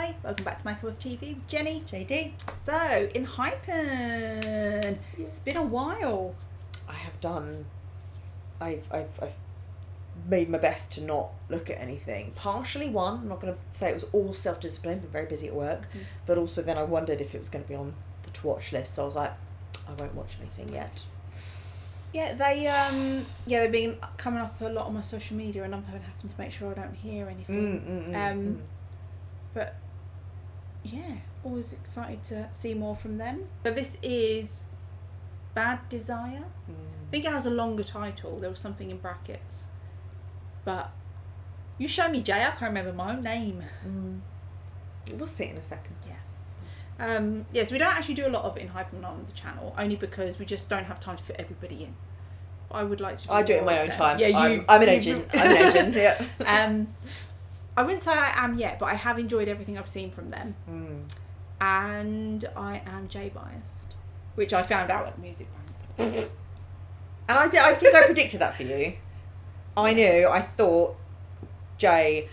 Hi, welcome back to My Cup of TV with Jenny. JD. So, ENHYPEN. It's been a while. I've made my best to not look at anything. Partially one, I'm not going to say it was all self-discipline, but very busy at work. But also then I wondered if it was going to be on the to watch list. So I was like, I won't watch anything yet. Yeah, they've been coming up a lot on my social media, and I'm having to make sure I don't hear anything. But yeah, always excited to see more from them. So this is Bad Desire. I think it has a longer title. There was something in brackets, but you show me, Jay. I can't remember my own name. We'll see in a second. Yes, we don't actually do a lot of ENHYPEN on the channel, only because we just don't have time to fit everybody in. I would like to. I do it in my own time. Yeah, I'm an agent. I'm an agent. Yeah. I wouldn't say I am yet, but I have enjoyed everything I've seen from them. And I am Jay biased, which I found out at the music bank. And I think I predicted that for you. I knew. I thought Jay,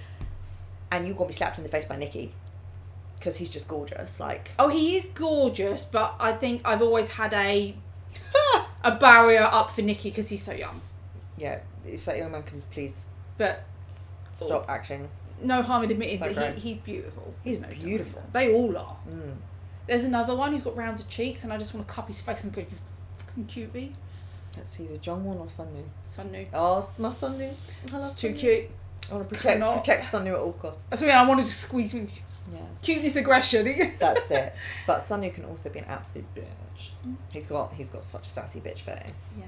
and you got me slapped in the face by Nikki. Because he's just gorgeous, like. Oh, he is gorgeous, but I think I've always had a barrier up for Nikki because he's so young. Yeah, if that young man can please stop acting. No harm in admitting So that he's beautiful. He's beautiful. They all are. There's another one who's got rounded cheeks, and I just want to cup his face and go, you fucking cutie. Let's see, the Jongwon or Sunnu? Sunnu. Oh, it's my Sunnu. It's too cute. I want to protect Sunnu at all costs. That's what I want to just squeeze him. Yeah. Cuteness, aggression. That's it. But Sunnu can also be an absolute bitch. He's got such a sassy bitch face. Yeah.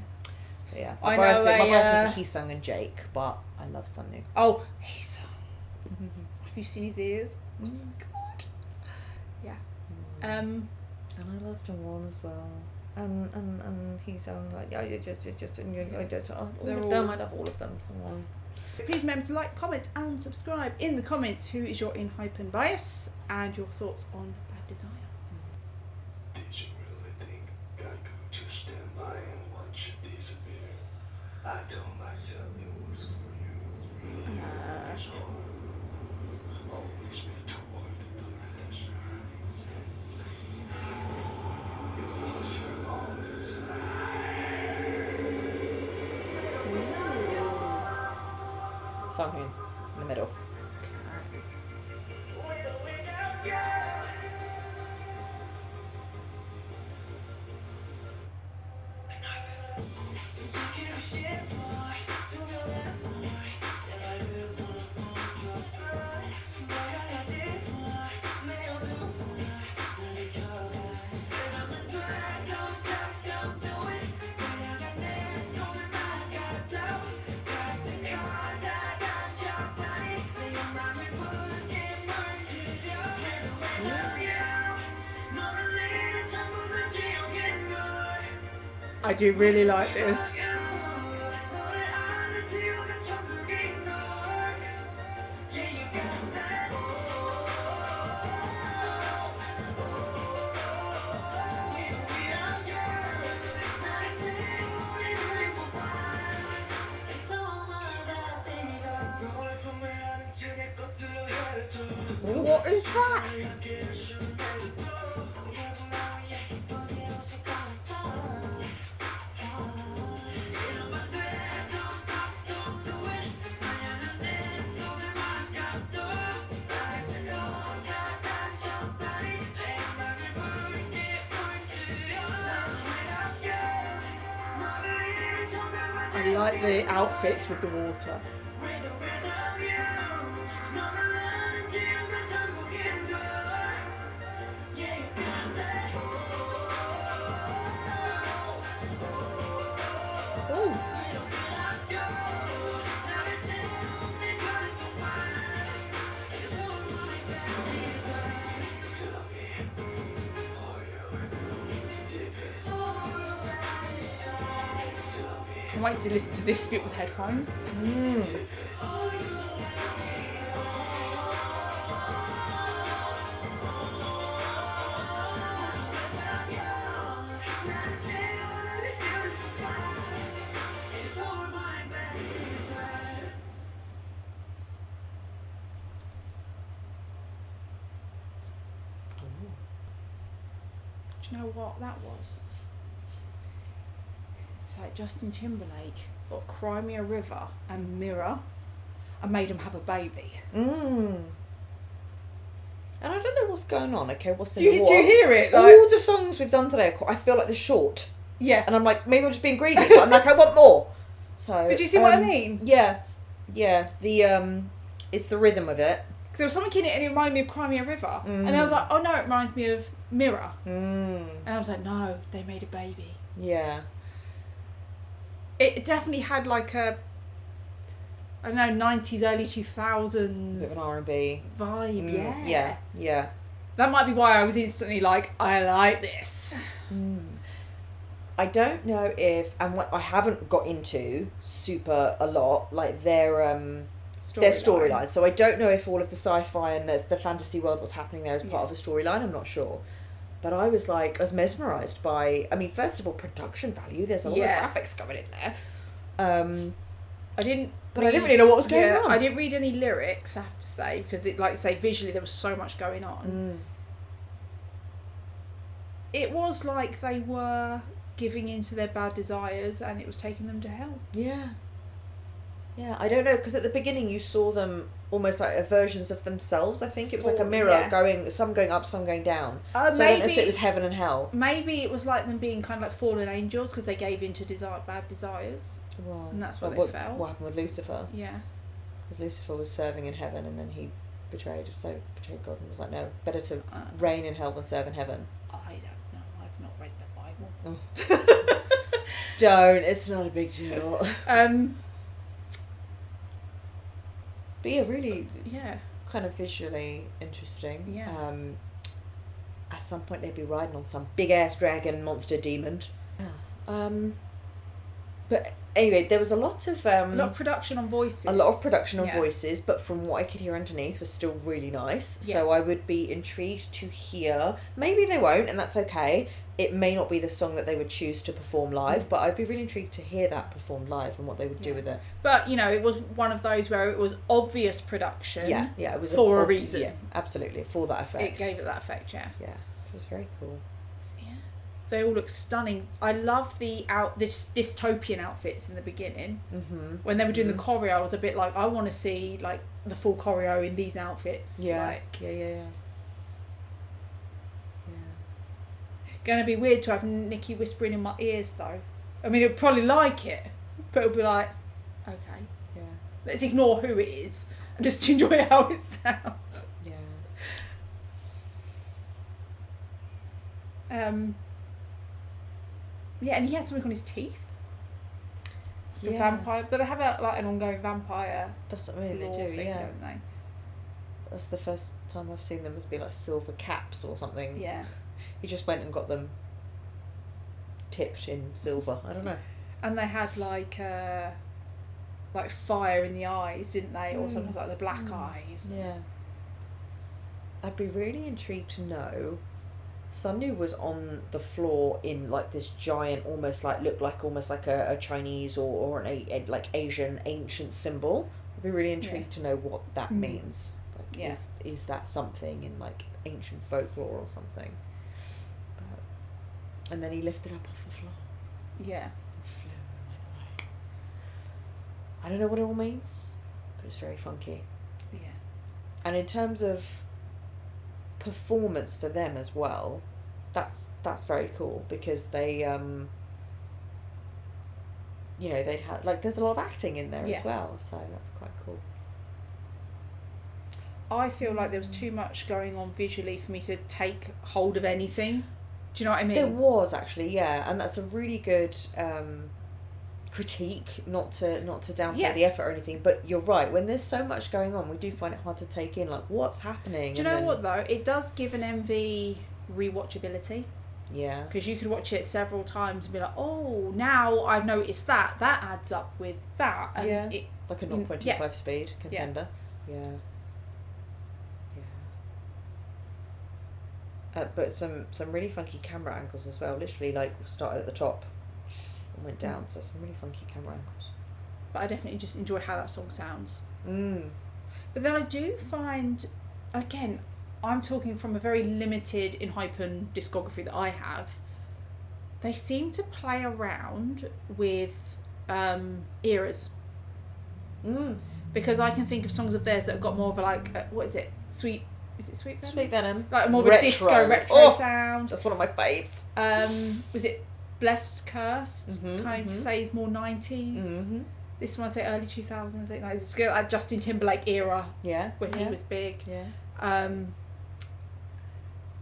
So yeah. My bias know is Heesung and Jake, but I love Sunnu. Oh, Heesung. Have you seen his ears? Oh my god. Yeah. And I love Jongwon as well. And Heesung, like all of them. I love all of them. Someone. Please remember to like, comment and subscribe. In the comments, who is your ENHYPEN bias and your thoughts on Bad Desire. Did you really think I could just stand by and watch you disappear? I told myself it was for you. So, always be toward the darkness. It was your own Songhoon in the middle. I do really like this. What is that? I like the outfits with the water. Can't wait to listen to this bit with headphones. Do you know what that was? It's like Justin Timberlake got Cry Me a River and Mirror and made them have a baby. And I don't know what's going on. Okay, what's in Do you what? hear it? All the songs we've done today, I feel like they're short. Yeah. And I'm like, maybe I'm just being greedy, but I'm like, I want more. So. But do you see what I mean? Yeah. The it's the rhythm of it. Because there was something in it and it reminded me of Cry Me a River. And then I was like, oh no, it reminds me of Mirror. And I was like, no, they made a baby. Yeah. It definitely had like a, I don't know, 90s, early 2000s. Bit of an R&B vibe, Yeah. That might be why I was instantly like, I like this. I don't know if, and what I haven't got into super a lot, like their storyline. So I don't know if all of the sci-fi and the fantasy world, what's happening there is part of the storyline. I'm not sure. But I was mesmerised by, I mean, first of all, production value. There's a lot of graphics going in there. I didn't really know what was going on. I didn't read any lyrics, I have to say, because it, like say, visually there was so much going on. It was like they were giving into their bad desires and it was taking them to hell. Yeah, I don't know, because at the beginning you saw them almost like versions of themselves. I think it was like a mirror going, some going up, some going down. So I don't know if it was heaven and hell. Maybe it was like them being kind of like fallen angels because they gave into bad desires. Well, and that's what they felt. What happened with Lucifer? Yeah. Because Lucifer was serving in heaven and then he betrayed God and was like, no, better to reign in hell than serve in heaven. I don't know. I've not read the Bible. Oh. Don't. It's not a big deal. But yeah, really, kind of visually interesting. Yeah. At some point they'd be riding on some big ass dragon monster demon. But anyway, there was a lot of production on voices. A lot of production on voices, but from what I could hear underneath was still really nice. Yeah. So I would be intrigued to hear. Maybe they won't, and that's okay. It may not be the song that they would choose to perform live, but I'd be really intrigued to hear that performed live and what they would do with it. But, you know, it was one of those where it was obvious production. Yeah, it was for a reason. Yeah, absolutely, for that effect. It gave it that effect, yeah. Yeah, it was very cool. Yeah. They all look stunning. I loved the dystopian outfits in the beginning. Mm-hmm. When they were doing the choreo, I was a bit like, I want to see, like, the full choreo in these outfits. Yeah, like, yeah. Going to be weird to have Nikki whispering in my ears though. I mean, it'd probably like it, but it'll be like, okay, let's ignore who it is and just enjoy how it sounds. And he had something on his teeth. The vampire, but they have an ongoing vampire. That's what I mean. They do, don't they? That's the first time I've seen them as being like silver caps or something. Yeah. He just went and got them tipped in silver. I don't know. And they had like fire in the eyes, didn't they? Or sometimes like the black eyes. Yeah. I'd be really intrigued to know. Sunnu was on the floor in like this giant, almost like a Chinese or an like Asian ancient symbol. I'd be really intrigued to know what that means. Like, is that something in like ancient folklore or something? And then he lifted up off the floor. Yeah. And flew and went away. I don't know what it all means, but it's very funky. Yeah. And in terms of performance for them as well, that's very cool because they, they'd have, like, there's a lot of acting in there as well, so that's quite cool. I feel like there was too much going on visually for me to take hold of anything. Do you know what I mean? There was actually, and that's a really good critique. Not to downplay the effort or anything, but you're right. When there's so much going on, we do find it hard to take in. Like, what's happening? Do you know what though? It does give an MV rewatchability. Yeah. Because you could watch it several times and be like, oh, now I've noticed that adds up with that. And like a 0.25 speed contender. Yeah. But some really funky camera angles as well. Literally, like, started at the top and went down. So some really funky camera angles. But I definitely just enjoy how that song sounds. But then I do find, again, I'm talking from a very limited ENHYPEN discography that I have. They seem to play around with eras. Because I can think of songs of theirs that have got more of a what is it? Sweet Venom? Sweet Venom. Like more Retro. of a disco retro sound. That's one of my faves. Was it Blessed Cursed? Kind of says more 90s. This one I say early 2000s, late 90s. It's like Justin Timberlake era. Yeah. When he was big. Yeah.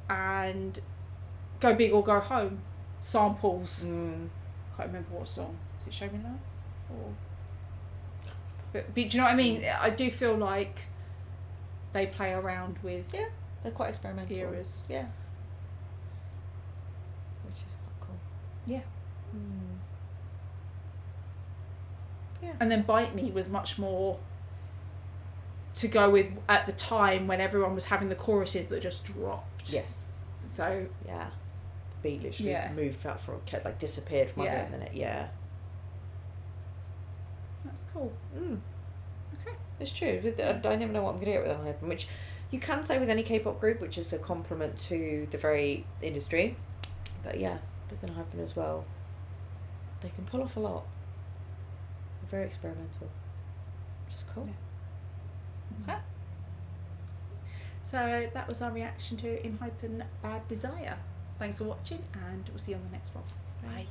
And Go Big or Go Home. Samples. Can't remember what song. Is it Show Me Love? Or... But do you know what I mean? I do feel like they play around with they're quite experimental eras. Yeah, which is quite cool. Yeah. Yeah. And then Bite Me was much more to go with at the time when everyone was having the choruses that just dropped. Yes. So yeah, the beat literally moved out for like disappeared from under a minute. Yeah. That's cool. Okay. It's true. I never know what I'm going to get with ENHYPEN, which you can say with any K-pop group, which is a compliment to the very industry. But yeah, with ENHYPEN as well, they can pull off a lot. They're very experimental, which is cool. Yeah. Okay. So that was our reaction to ENHYPEN Bad Desire. Thanks for watching, and we'll see you on the next one. Bye.